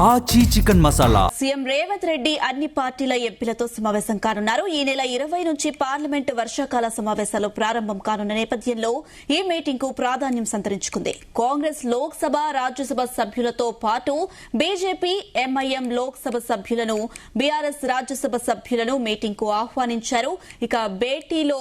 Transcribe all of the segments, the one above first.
ఆచి chicken masala. CM Revanth Reddy అన్ని పార్టీల ఎంపీలతో సమావేశం కానున్నారు. ఈ నెల 20 నుంచి పార్లమెంటు వర్షాకాల సమావేశాలు ప్రారంభం కానున్న నేపథ్యంలో ఈ మీటింగ్ కు ప్రాధాన్యం సంతరించుకుంది. కాంగ్రెస్ లోక్సభ, రాజ్యసభ సభ్యులతో పాటు బీజేపీ, ఎంఐఎం లోక్సభ సభ్యులను, బీఆర్ఎస్ రాజ్యసభ సభ్యులను మీటింగ్ కు ఆహ్వానించారు. ఇక భేటీలో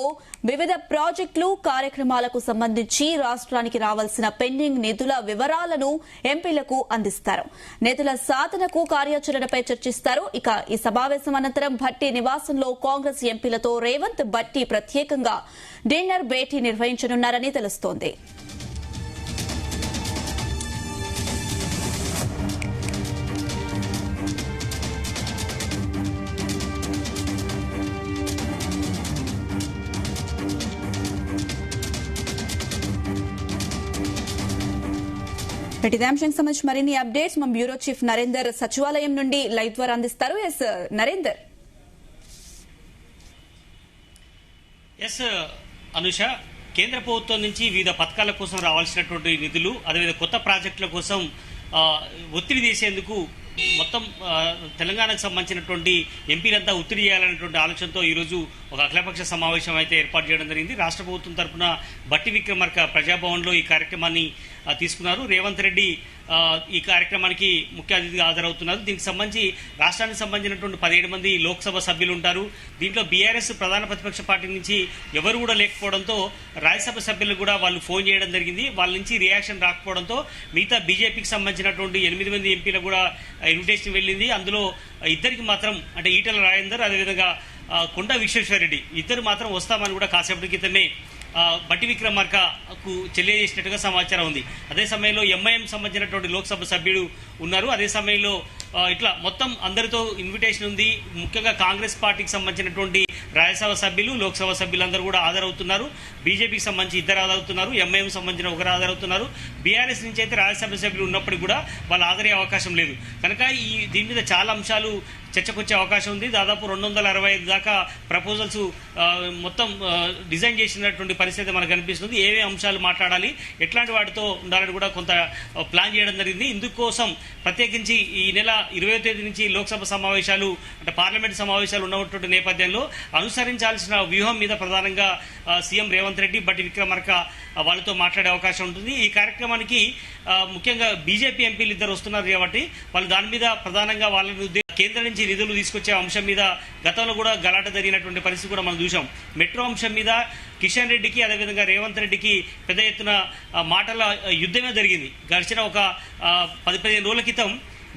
వివిధ ప్రాజెక్టులు, కార్యక్రమాలకు సంబంధించి రాష్ట్రానికి రావాల్సిన పెండింగ్ నిధుల వివరాలను ఎంపీలకు అందిస్తారు. నిధుల సాధనకు కార్యాచరణపై చర్చిస్తారు. ఇక ఈ సమావేశం అనంతరం భట్టి నివాసంలో కాంగ్రెస్ ఎంపీలతో రేవంత్, భట్టి ప్రత్యేకంగా డిన్నర్ భేటీ నిర్వహించనున్నారని తెలుస్తోంది. ఇదే అంశానికి సంబంధించి మరిన్ని అప్డేట్స్ మా బ్యూరో చీఫ్ నరేందర్ సచివాలయం నుండి లైవ్ ద్వారా అందిస్తారు. ఎస్ నరేందర్. ఎస్ అనుష, కేంద్ర ప్రభుత్వం నుంచి వివిధ పథకాల కోసం రావాల్సినటువంటి నిధులు, అదేవిధంగా కొత్త ప్రాజెక్టుల కోసం ఒత్తిడి చేసేందుకు మొత్తం తెలంగాణకు సంబంధించినటువంటి ఎంపీలంతా ఒత్తిడి చేయాలనేటువంటి ఆలోచనతో ఈరోజు ఒక అఖిలపక్ష సమావేశం అయితే ఏర్పాటు చేయడం జరిగింది. రాష్ట్ర ప్రభుత్వం తరఫున భట్టి విక్రమార్క ప్రజాభవన్లో ఈ కార్యక్రమాన్ని తీసుకున్నారు. రేవంత్ రెడ్డి ఈ కార్యక్రమానికి ముఖ్య అతిథిగా హాజరవుతున్నారు. దీనికి సంబంధించి రాష్ట్రానికి సంబంధించినటువంటి 17 మంది లోక్సభ సభ్యులు ఉంటారు. దీంట్లో బీఆర్ఎస్ ప్రధాన ప్రతిపక్ష పార్టీ నుంచి ఎవరు కూడా లేకపోవడంతో రాజ్యసభ సభ్యులు కూడా వాళ్ళు ఫోన్ చేయడం జరిగింది. వాళ్ళ నుంచి రియాక్షన్ రాకపోవడంతో మిగతా బీజేపీకి సంబంధించినటువంటి 8 మంది ఎంపీలకు కూడా ఇన్విటేషన్ వెళ్ళింది. అందులో ఇద్దరికి మాత్రం, అంటే ఈటల రాజేందర్, అదేవిధంగా కొండా విశ్వేశ్వరరెడ్డి ఇద్దరు మాత్రం వస్తామని కూడా కాసేపటి క్రితమే భట్టి విక్రమార్కకు తెలియజేసినట్టుగా సమాచారం ఉంది. అదే సమయంలో ఎంఐఎం సంబంధించినటువంటి లోక్సభ సభ్యుడు ఉన్నారు. అదే సమయంలో ఇట్లా మొత్తం అందరితో ఇన్విటేషన్ ఉంది. ముఖ్యంగా కాంగ్రెస్ పార్టీకి సంబంధించినటువంటి రాజ్యసభ సభ్యులు, లోక్సభ సభ్యులందరూ కూడా హాజరవుతున్నారు. బీజేపీకి సంబంధించి ఇద్దరు హాజరవుతున్నారు, ఎంఐఎం సంబంధించిన ఒకరు హాజరవుతున్నారు. బీఆర్ఎస్ నుంచి అయితే రాజ్యసభ సభ్యులు ఉన్నప్పటికీ కూడా వాళ్ళు హాజరయ్యే అవకాశం లేదు. కనుక దీని మీద చాలా అంశాలు చర్చకొచ్చే అవకాశం ఉంది. దాదాపు 265 దాకా ప్రపోజల్స్ మొత్తం డిజైన్ చేసినటువంటి పరిస్థితి మనకు కనిపిస్తుంది. ఏవే అంశాలు మాట్లాడాలి, ఎట్లాంటి వాటితో ఉండాలని కూడా కొంత ప్లాన్ చేయడం జరిగింది. ఇందుకోసం ప్రత్యేకించి ఈ నెల 20వ తేదీ నుంచి లోక్సభ సమావేశాలు, అంటే పార్లమెంట్ సమావేశాలు ఉన్నటువంటి నేపథ్యంలో అనుసరించాల్సిన వ్యూహం మీద ప్రధానంగా సీఎం రేవంత్ రెడ్డి, భట్టి విక్రమార్క వాళ్ళతో మాట్లాడే అవకాశం ఉంటుంది. ఈ కార్యక్రమానికి ముఖ్యంగా బీజేపీ ఎంపీలు ఇద్దరు వస్తున్నారు కాబట్టి వాళ్ళు దాని మీద ప్రధానంగా వాళ్ళని కేంద్రం నుంచి నిధులు తీసుకొచ్చే అంశం మీద గతంలో కూడా గలాట జరిగినటువంటి పరిస్థితి కూడా మనం చూసాం. మెట్రో అంశం మీద కిషన్ రెడ్డికి, అదేవిధంగా రేవంత్ రెడ్డికి పెద్ద ఎత్తున మాటల యుద్ధమే జరిగింది. గడిచిన ఒక 10-15 రోజుల క్రితం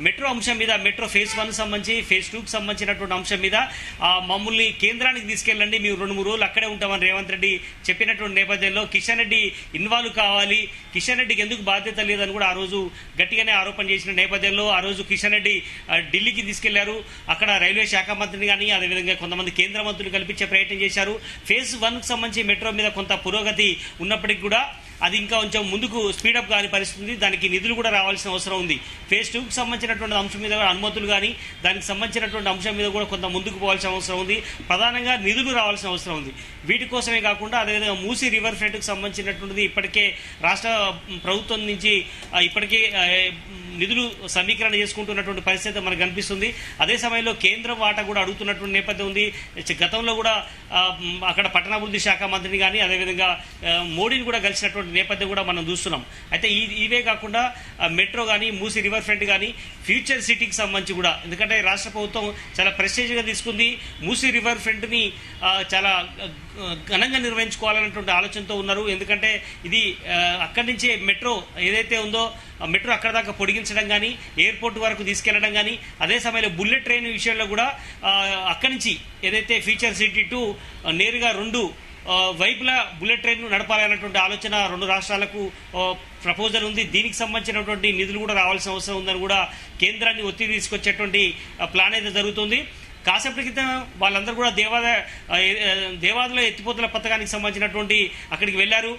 మెట్రో అంశం మీద, మెట్రో ఫేజ్ 1 సంబంధించి, ఫేజ్ 2కి సంబంధించినటువంటి అంశం మీద మమ్మల్ని కేంద్రానికి తీసుకెళ్ళండి, మేము 2-3 రోజులు అక్కడే ఉంటామని రేవంత్ రెడ్డి చెప్పినటువంటి నేపథ్యంలో కిషన్ రెడ్డి ఇన్వాల్వ్ కావాలి, కిషన్ రెడ్డికి ఎందుకు బాధ్యత లేదని కూడా ఆ రోజు గట్టిగానే ఆరోపణ చేసిన నేపథ్యంలో ఆ రోజు కిషన్ రెడ్డి ఢిల్లీకి తీసుకెళ్లారు. అక్కడ రైల్వే శాఖ మంత్రిని కానీ, అదేవిధంగా కొంతమంది కేంద్ర మంత్రులు కల్పించే ప్రయత్నం చేశారు. ఫేజ్ 1కు సంబంధించి మెట్రో మీద కొంత పురోగతి ఉన్నప్పటికీ కూడా అది ఇంకా కొంచెం ముందుకు స్పీడప్ కాని పరిస్థితి. దానికి నిధులు కూడా రావాల్సిన అవసరం ఉంది. ఫేజ్ 2కు సంబంధించినటువంటి అంశం మీద అనుమతులు కానీ, దానికి సంబంధించినటువంటి అంశం మీద కూడా కొంత ముందుకు పోవాల్సిన అవసరం ఉంది. ప్రధానంగా నిధులు రావాల్సిన అవసరం ఉంది. వీటి కోసమే కాకుండా అదేవిధంగా మూసీ రివర్ ఫ్రంట్కి సంబంధించినటువంటిది ఇప్పటికే రాష్ట్ర ప్రభుత్వం నుంచి ఇప్పటికే నిధులు సమీకరణ చేసుకుంటున్నటువంటి పరిస్థితి మనకు కనిపిస్తుంది. అదే సమయంలో కేంద్రం వాటా కూడా అడుగుతున్నటువంటి నేపథ్యం ఉంది. గతంలో కూడా అక్కడ పట్టణాభివృద్ధి శాఖ మంత్రిని కానీ, అదేవిధంగా మోడీని కూడా కలిసినటువంటి నేపథ్యం కూడా మనం చూస్తున్నాం. అయితే ఇవే కాకుండా మెట్రో కానీ, మూసీ రివర్ ఫ్రంట్ కానీ, ఫ్యూచర్ సిటీకి సంబంధించి కూడా, ఎందుకంటే రాష్ట్ర ప్రభుత్వం చాలా ప్రెస్టేజ్గా తీసుకుంది. మూసీ రివర్ ఫ్రంట్ని చాలా ఘనంగా నిర్వహించుకోవాలన్నటువంటి ఆలోచనతో ఉన్నారు. ఎందుకంటే ఇది అక్కడి నుంచే మెట్రో ఏదైతే ఉందో మెట్రో అక్కడ దాకా పొడిగించడం కానీ, ఎయిర్పోర్ట్ వరకు తీసుకెళ్లడం కానీ, అదే సమయంలో బుల్లెట్ ట్రైన్ విషయంలో కూడా అక్కడి నుంచి ఏదైతే ఫ్యూచర్ సిటీ టు నేరుగా 2 వైపులా బుల్లెట్ ట్రైన్ నడపాలన్నటువంటి ఆలోచన 2 రాష్ట్రాలకు ప్రపోజల్ ఉంది. దీనికి సంబంధించినటువంటి నిధులు కూడా రావాల్సిన అవసరం ఉందని కూడా కేంద్రాన్ని ఒత్తిడి తీసుకొచ్చేటువంటి ప్లాన్ అయితే జరుగుతుంది. కాసేపటి క్రితం వాళ్ళందరూ కూడా దేవాదుల ఎత్తిపోతల పథకానికి సంబంధించినటువంటి అక్కడికి వెళ్లారు.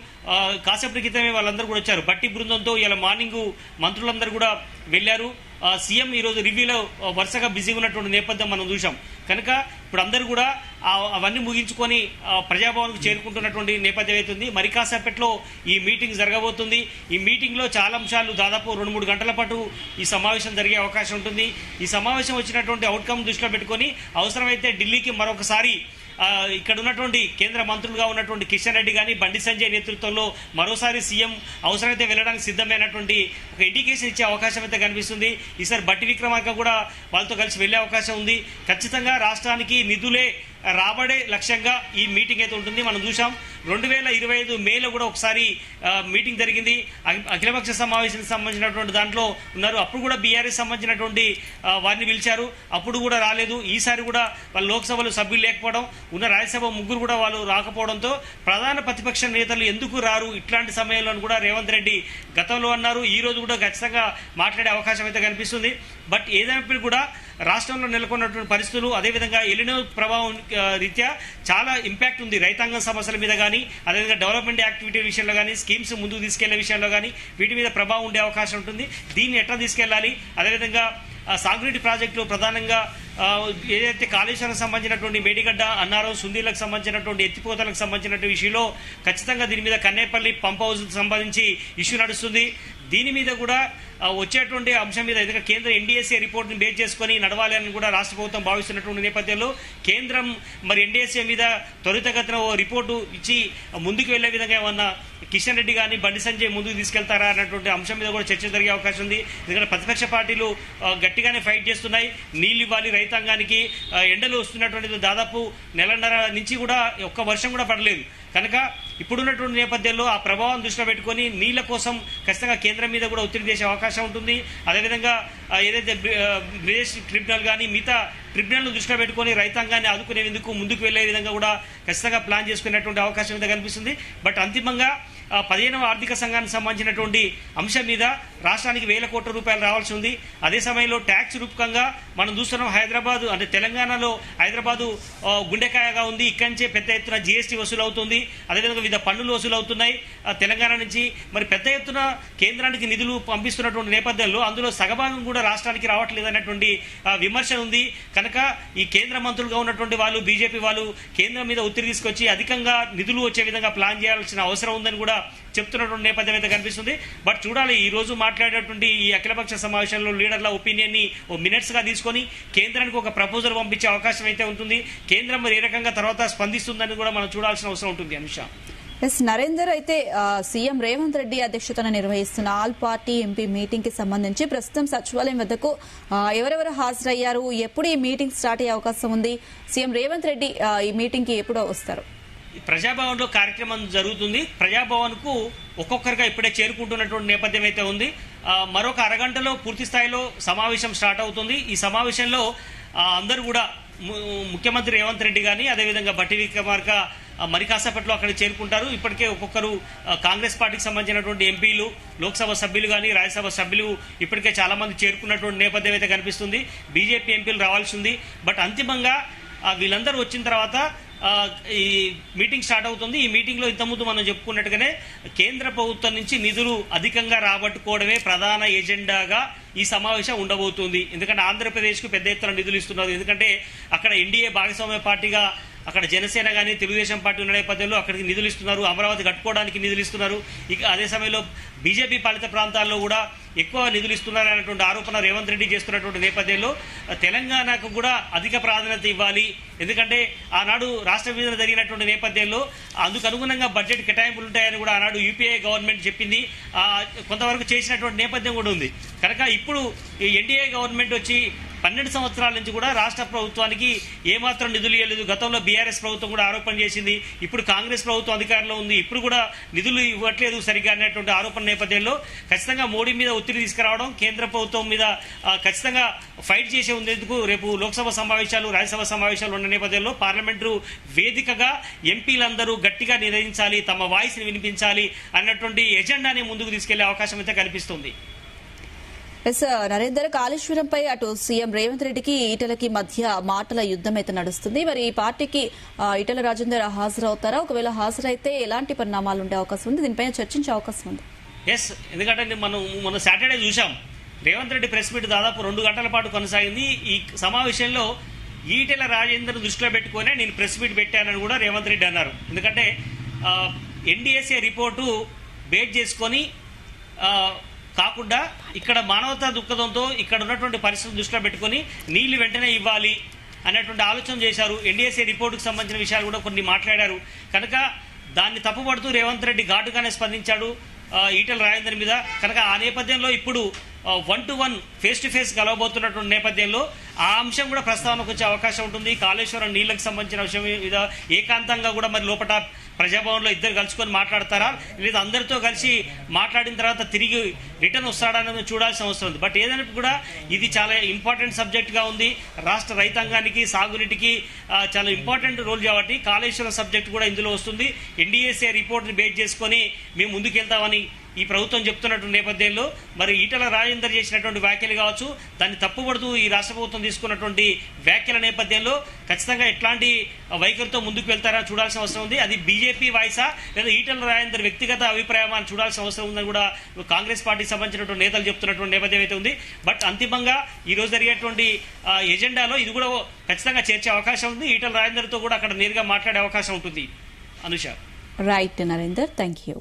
కాసేపటి క్రితమే వాళ్ళందరూ కూడా వచ్చారు. బట్టి బృందంతో ఇలా మార్నింగ్ మంత్రులందరూ కూడా వెళ్లారు. సీఎం ఈరోజు రివ్యూలో వరుసగా బిజీగా ఉన్నటువంటి నేపథ్యం మనం చూసాం. కనుక ఇప్పుడు అందరూ కూడా అవన్నీ ముగించుకొని ప్రజాభవన్కు చేరుకుంటున్నటువంటి నేపథ్యం అవుతుంది. మరి కాసేపట్లో ఈ మీటింగ్ జరగబోతుంది. ఈ మీటింగ్లో చాలా అంశాలు దాదాపు 2-3 గంటల పాటు ఈ సమావేశం జరిగే అవకాశం ఉంటుంది. ఈ సమావేశం వచ్చినటువంటి అవుట్కమ్ దృష్టిలో పెట్టుకొని అవసరమైతే ఢిల్లీకి మరొకసారి ఇక్కడ ఉన్నటువంటి కేంద్ర మంత్రులుగా ఉన్నటువంటి కిషన్ రెడ్డి కానీ బండి సంజయ్ నేతృత్వంలో మరోసారి సీఎం అవసరమైతే వెళ్ళడానికి సిద్ధమైనటువంటి ఒక ఇండికేషన్ ఇచ్చే అవకాశం అయితే కనిపిస్తుంది. ఈసారి బట్టి విక్రమార్క కూడా వాళ్ళతో కలిసి వెళ్లే అవకాశం ఉంది. ఖచ్చితంగా రాష్ట్రానికి నిధులే రాబడే లక్ష్యంగా ఈ మీటింగ్ అయితే ఉంటుంది. మనం చూసాం 2025 మేలో కూడా ఒకసారి మీటింగ్ జరిగింది. అఖిలపక్ష సమావేశానికి సంబంధించినటువంటి దాంట్లో ఉన్నారు. అప్పుడు కూడా బీఆర్ఎస్ సంబంధించినటువంటి వారిని పిలిచారు, అప్పుడు కూడా రాలేదు. ఈసారి కూడా వాళ్ళ లోక్సభలో సభ్యులు లేకపోవడం, ఉన్న రాజ్యసభ ముగ్గురు కూడా వాళ్ళు రాకపోవడంతో ప్రధాన ప్రతిపక్ష నేతలు ఎందుకు రారు ఇట్లాంటి సమయంలో కూడా రేవంత్ రెడ్డి గతంలో అన్నారు. ఈ రోజు కూడా ఖచ్చితంగా మాట్లాడే అవకాశం అయితే కనిపిస్తుంది. బట్ ఏదైనప్పటికీ కూడా రాష్ట్రంలో నెలకొన్నటువంటి పరిస్థితులు, అదేవిధంగా ఎలినో ప్రభావం రీత్యా చాలా ఇంపాక్ట్ ఉంది రైతాంగం సమస్యల మీద కానీ, అదేవిధంగా డెవలప్మెంట్ యాక్టివిటీ విషయంలో కానీ, స్కీమ్స్ ముందుకు తీసుకెళ్లే విషయంలో కానీ వీటి మీద ప్రభావం ఉండే అవకాశం ఉంటుంది. దీన్ని ఎట్లా తీసుకెళ్లాలి, అదేవిధంగా సాగునీటి ప్రాజెక్టులు ప్రధానంగా ఏదైతే కాళేశ్వరం సంబంధించినటువంటి మేడిగడ్డ, అన్నారం, సుందీలకు సంబంధించినటువంటి ఎత్తిపోతలకు సంబంధించినటువంటి విషయంలో ఖచ్చితంగా దీని మీద కన్నేపల్లి పంప్ హౌస్ సంబంధించి ఇష్యూ నడుస్తుంది. దీని మీద కూడా వచ్చేటువంటి అంశం మీద ఎందుకంటే కేంద్ర ఎన్డీఎస్ఏ రిపోర్ట్ని బేస్ చేసుకుని నడవాలి అని కూడా రాష్ట్ర ప్రభుత్వం భావిస్తున్నటువంటి నేపథ్యంలో కేంద్రం మరి ఎన్డీఎస్ఏ మీద త్వరితగతిన ఓ రిపోర్టు ఇచ్చి ముందుకు వెళ్లే విధంగా ఏమన్నా కిషన్ రెడ్డి కానీ బండి సంజయ్ ముందుకు తీసుకెళ్తారా అన్నటువంటి అంశం మీద కూడా చర్చ జరిగే అవకాశం ఉంది. ఎందుకంటే ప్రతిపక్ష పార్టీలు గట్టిగానే ఫైట్ చేస్తున్నాయి. నీళ్లు ఇవ్వాలి రైతాంగానికి, ఎండలు వస్తున్నటువంటిది దాదాపు నెలన్నర నుంచి కూడా ఒక్క వర్షం కూడా పడలేదు. కనుక ఇప్పుడున్నటువంటి నేపథ్యంలో ఆ ప్రభావం దృష్టిలో పెట్టుకుని నీళ్ల కోసం ఖచ్చితంగా కేంద్రం మీద కూడా ఒత్తిడి చేసే అవకాశం ఉంటుంది. అదేవిధంగా ఏదైతే బ్రిజేష్ ట్రిబ్యునల్ కానీ మిగతా ట్రిబ్యునల్ను దృష్టిలో పెట్టుకుని రైతాంగాన్ని ఆదుకునేందుకు ముందుకు వెళ్లే విధంగా కూడా ఖచ్చితంగా ప్లాన్ చేసుకునేటువంటి అవకాశం అయితే కనిపిస్తుంది. బట్ అంతిమంగా 15వ ఆర్థిక సంఘానికి సంబంధించినటువంటి అంశం మీద రాష్ట్రానికి 1,000 కోట్ల రూపాయలు రావాల్సి ఉంది. అదే సమయంలో ట్యాక్స్ రూపకంగా మనం చూస్తున్నాం హైదరాబాద్ అంటే తెలంగాణలో హైదరాబాదు గుండెకాయగా ఉంది. ఇక్కడి నుంచే పెద్ద ఎత్తున జీఎస్టీ వసూలు అవుతుంది. అదేవిధంగా వివిధ పన్నులు వసూలు అవుతున్నాయి తెలంగాణ నుంచి. మరి పెద్ద ఎత్తున కేంద్రానికి నిధులు పంపిస్తున్నటువంటి నేపథ్యంలో అందులో సగభాగం కూడా రాష్ట్రానికి రావట్లేదు అనేటువంటి విమర్శ ఉంది. కనుక ఈ కేంద్ర మంత్రులుగా ఉన్నటువంటి వాళ్ళు, బీజేపీ వాళ్ళు కేంద్రం మీద ఒత్తిడి తీసుకొచ్చి అధికంగా నిధులు వచ్చే విధంగా ప్లాన్ చేయాల్సిన అవసరం ఉందని కూడా చెప్తున్నటువంటి నేపథ్యం అయితే కనిపిస్తుంది. బట్ చూడాలి, ఈ రోజు మాట్లాడేటువంటి ఈ అఖిలపక్ష సమావేశంలో లీడర్ల ఒపీనియన్ ని మినిట్స్ గా తీసుకొని కేంద్రానికి ఒక ప్రపోజల్ పంపించే అవకాశం అయితే ఉంటుంది. కేంద్రం మరి ఏ రకంగా తర్వాత స్పందిస్తుందని కూడా మనం చూడాల్సిన అవసరం ఉంటుంది. అనుష నరేందర్, అయితే సీఎం రేవంత్ రెడ్డి అధ్యక్షతన నిర్వహిస్తున్న ఆల్ పార్టీ ఎంపీ మీటింగ్ కి సంబంధించి ప్రస్తుతం సచివాలయం వద్దకు ఎవరెవరు హాజరయ్యారు, ఎప్పుడు ఈ మీటింగ్ స్టార్ట్ అయ్యే అవకాశం ఉంది, సీఎం రేవంత్ రెడ్డి ఈ మీటింగ్ కి ఎప్పుడో వస్తారు? ప్రజాభవన్ లో కార్యక్రమం జరుగుతుంది. ప్రజాభవన్ కు ఒక్కొక్కరిగా ఇప్పుడే చేరుకుంటున్నటువంటి నేపథ్యం అయితే ఉంది. మరొక అరగంటలో పూర్తి స్థాయిలో సమావేశం స్టార్ట్ అవుతుంది. ఈ సమావేశంలో అందరూ కూడా ముఖ్యమంత్రి రేవంత్ రెడ్డి గాని, అదేవిధంగా బట్టి విక్రమార్క మరి కాసేపట్లో అక్కడ చేరుకుంటారు. ఇప్పటికే ఒక్కొక్కరు కాంగ్రెస్ పార్టీకి సంబంధించినటువంటి ఎంపీలు, లోక్సభ సభ్యులు కానీ, రాజ్యసభ సభ్యులు ఇప్పటికే చాలా మంది చేరుకున్నటువంటి నేపథ్యం అయితే కనిపిస్తుంది. బీజేపీ ఎంపీలు రావాల్సి ఉంది. బట్ అంతిమంగా వీళ్ళందరూ వచ్చిన తర్వాత ఈ మీటింగ్ స్టార్ట్ అవుతుంది. ఈ మీటింగ్ లో ఇంతకుముందు మనం చెప్పుకున్నట్టుగానే కేంద్ర ప్రభుత్వం నుంచి నిధులు అధికంగా రాబట్టుకోవడమే ప్రధాన ఎజెండాగా ఈ సమావేశం ఉండబోతుంది. ఎందుకంటే ఆంధ్రప్రదేశ్ కు పెద్ద ఎత్తున నిధులు ఇస్తున్నారు. ఎందుకంటే అక్కడ ఎన్డీఏ భాగస్వామ్య పార్టీగా అక్కడ జనసేన కానీ తెలుగుదేశం పార్టీ ఉన్న నేపథ్యంలో అక్కడికి నిధులు ఇస్తున్నారు. అమరావతి కట్టుకోవడానికి నిధులు ఇస్తున్నారు. ఇక అదే సమయంలో బీజేపీ పాలిత ప్రాంతాల్లో కూడా ఎక్కువ నిధులు ఇస్తున్నారనేటువంటి ఆరోపణ రేవంత్ రెడ్డి చేస్తున్నటువంటి నేపథ్యంలో తెలంగాణకు కూడా అధిక ప్రాధాన్యత ఇవ్వాలి. ఎందుకంటే ఆనాడు రాష్ట్ర విభజన జరిగినటువంటి నేపథ్యంలో అందుకు అనుగుణంగా బడ్జెట్ కేటాయింపులు ఉంటాయని కూడా ఆనాడు యూపీఏ గవర్నమెంట్ చెప్పింది. కొంతవరకు చేసినటువంటి నేపథ్యం కూడా ఉంది. కనుక ఇప్పుడు ఎన్డీఏ గవర్నమెంట్ వచ్చి 12 సంవత్సరాల నుంచి కూడా రాష్ట్ర ప్రభుత్వానికి ఏమాత్రం నిధులు ఇవ్వలేదు. గతంలో బీఆర్ఎస్ ప్రభుత్వం కూడా ఆరోపణ చేసింది. ఇప్పుడు కాంగ్రెస్ ప్రభుత్వం అధికారంలో ఉంది, ఇప్పుడు కూడా నిధులు ఇవ్వట్లేదు సరిగ్గా అనేటువంటి ఆరోపణ నేపథ్యంలో ఖచ్చితంగా మోడీ మీద ఒత్తిడి తీసుకురావడం, కేంద్ర ప్రభుత్వం మీద ఖచ్చితంగా ఫైట్ చేసే ఉండేందుకు రేపు లోక్సభ సమావేశాలు, రాజ్యసభ సమావేశాలు ఉన్న నేపథ్యంలో పార్లమెంటు వేదికగా ఎంపీలందరూ గట్టిగా నిర్ణయించాలి, తమ వాయిస్ ని వినిపించాలి అన్నటువంటి ఎజెండాని ముందుకు తీసుకెళ్లే అవకాశం అయితే కనిపిస్తుంది. నరేందర్, కాళేశ్వరంపై అటు సీఎం రేవంత్ రెడ్డికి ఈటలకి మధ్య మాటల యుద్దం అయితే నడుస్తుంది. మరి ఈ పార్టీకి ఈటల రాజేందర్ హాజరవుతారా? ఒకవేళ హాజరైతే ఎలాంటి పరిణామాలు ఉండే అవకాశం ఉంది? దీనిపైన చర్చించే అవకాశం ఉంది. ఎస్, ఎందుకంటే మనం సాటర్డే చూసాం రేవంత్ రెడ్డి ప్రెస్ మీట్ దాదాపు 2 గంటల పాటు కొనసాగింది. ఈ సమావేశంలో ఈటెల రాజేందర్ దృష్టిలో పెట్టుకునే నేను ప్రెస్ మీట్ పెట్టానని కూడా రేవంత్ రెడ్డి అన్నారు. ఎందుకంటే ఎన్డీఎస్ఏ రిపోర్టు బేస్ చేసుకొని కాకుండా ఇక్కడ మానవతా దృక్పథంతో ఇక్కడ ఉన్నటువంటి పరిస్థితులు దృష్టిలో పెట్టుకొని నీళ్లు వెంటనే ఇవ్వాలి అనేటువంటి ఆలోచన చేశారు. ఎన్డీఎస్ఏ రిపోర్టుకు సంబంధించిన విషయాలు కూడా కొన్ని మాట్లాడారు. కనుక దాన్ని తప్పుపడుతూ రేవంత్ రెడ్డి ఘాటుగానే స్పందించాడు ఈటెల రాజేందర్ మీద. కనుక ఆ నేపథ్యంలో ఇప్పుడు 1-to-1 ఫేస్ టు ఫేస్ కలవబోతున్నటువంటి నేపథ్యంలో ఆ అంశం కూడా ప్రస్తావనకు వచ్చే అవకాశం ఉంటుంది. కాళేశ్వరం నీళ్లకు సంబంధించిన విషయం మీద ఏకాంతంగా కూడా మరి లోపల ప్రజాభవన్లో ఇద్దరు కలుసుకొని మాట్లాడతారా, లేదా అందరితో కలిసి మాట్లాడిన తర్వాత తిరిగి రిటర్న్ వస్తాడన్నది చూడాల్సిన అవసరం ఉంది. బట్ ఏదైనా కూడా ఇది చాలా ఇంపార్టెంట్ సబ్జెక్ట్ గా ఉంది. రాష్ట్ర రైతాంగానికి సాగునీటికి చాలా ఇంపార్టెంట్ రోల్ కాబట్టి కాళేశ్వరం సబ్జెక్ట్ కూడా ఇందులో వస్తుంది. ఎన్డీఎస్ఏ రిపోర్ట్ని బేస్ చేసుకొని మేము ముందుకెళ్తామని ఈ ప్రభుత్వం చెప్తున్నటువంటి నేపథ్యంలో మరి ఈటెల రాజేందర్ చేసినటువంటి వ్యాఖ్యలు కావచ్చు, దాన్ని తప్పుపడుతూ ఈ రాష్ట్ర ప్రభుత్వం తీసుకున్నటువంటి వ్యాఖ్యల నేపథ్యంలో ఖచ్చితంగా ఎట్లాంటి వైఖరితో ముందుకు వెళ్తారని చూడాల్సిన అవసరం ఉంది. అది బీజేపీ వాయిసా లేదా ఈటెల రాజేందర్ వ్యక్తిగత అభిప్రాయాన్ని చూడాల్సిన అవసరం ఉందని కూడా కాంగ్రెస్ పార్టీకి సంబంధించినటువంటి నేతలు చెప్తున్నటువంటి నేపథ్యం అయితే ఉంది. బట్ అంతిమంగా ఈ రోజు జరిగేటువంటి ఎజెండాలో ఇది కూడా ఖచ్చితంగా చేర్చే అవకాశం ఉంది. ఈటెల రాజేందర్తో కూడా అక్కడ నేరుగా మాట్లాడే అవకాశం ఉంటుంది. Anusha. Right Narender, thank you.